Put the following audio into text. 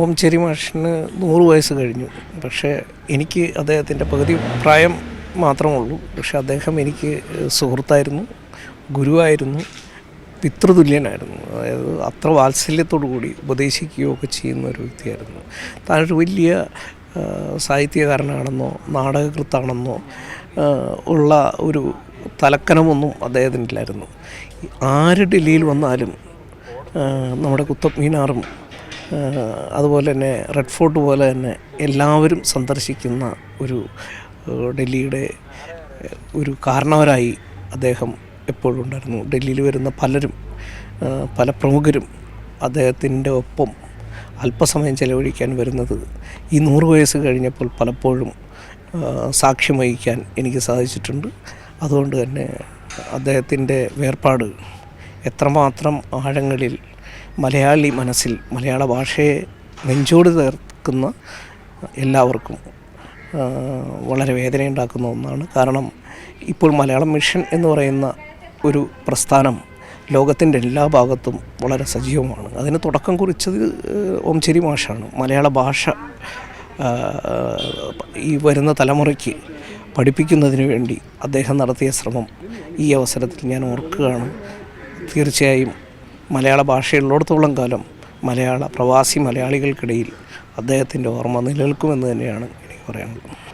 ഓംചേരി മാഷിന് 100 വയസ്സ് കഴിഞ്ഞു. പക്ഷേ എനിക്ക് അദ്ദേഹത്തിൻ്റെ പകുതി പ്രായം മാത്രമേ ഉള്ളൂ. പക്ഷേ അദ്ദേഹം എനിക്ക് സുഹൃത്തായിരുന്നു, ഗുരുവായിരുന്നു, പിതൃതുല്യനായിരുന്നു. അതായത് അത്ര വാത്സല്യത്തോടു കൂടി ഉപദേശിക്കുകയൊക്കെ ചെയ്യുന്ന ഒരു വ്യക്തിയായിരുന്നു. താനൊരു വലിയ സാഹിത്യകാരനാണെന്നോ നാടകകൃത്താണെന്നോ ഉള്ള ഒരു തലക്കനമൊന്നും അദ്ദേഹത്തിനില്ലായിരുന്നു. ആര് ഡൽഹിയിൽ വന്നാലും നമ്മുടെ കുത്തബ് മീനാറും അതുപോലെ തന്നെ റെഡ് ഫോർട്ട് പോലെ തന്നെ എല്ലാവരും സന്ദർശിക്കുന്ന ഒരു ഡൽഹിയുടെ ഒരു കാരണവരായി അദ്ദേഹം എപ്പോഴും ഉണ്ടായിരുന്നു. ഡൽഹിയിൽ വരുന്ന പല പ്രമുഖരും അദ്ദേഹത്തിൻ്റെ ഒപ്പം അല്പസമയം ചെലവഴിക്കാൻ വരുന്നത് ഈ 100 വയസ്സ് കഴിഞ്ഞപ്പോൾ പലപ്പോഴും സാക്ഷ്യം വഹിക്കാൻ എനിക്ക് സാധിച്ചിട്ടുണ്ട്. അതുകൊണ്ട് തന്നെ അദ്ദേഹത്തിൻ്റെ വേർപാട് എത്രമാത്രം ആഴങ്ങളിൽ മലയാളി മനസ്സിൽ മലയാള ഭാഷയെ നെഞ്ചോട് ചേർക്കുന്ന എല്ലാവർക്കും വളരെ വേദനയുണ്ടാക്കുന്ന ഒന്നാണ്. കാരണം ഇപ്പോൾ മലയാളം മിഷൻ എന്ന് പറയുന്ന ഒരു പ്രസ്ഥാനം ലോകത്തിൻ്റെ എല്ലാ ഭാഗത്തും വളരെ സജീവമാണ്. അതിന് തുടക്കം കുറിച്ചത് ഓംചേരി മാഷാണ്. മലയാള ഭാഷ ഈ വരുന്ന തലമുറയ്ക്ക് പഠിപ്പിക്കുന്നതിന് വേണ്ടി അദ്ദേഹം നടത്തിയ ശ്രമം ഈ അവസരത്തിൽ ഞാൻ ഓർക്കുകയാണ്. തീർച്ചയായും മലയാള ഭാഷയുള്ളിടത്തോളം കാലം പ്രവാസി മലയാളികൾക്കിടയിൽ അദ്ദേഹത്തിൻ്റെ ഓർമ്മ നിലനിൽക്കുമെന്ന് തന്നെയാണ് എനിക്ക് പറയാനുള്ളത്.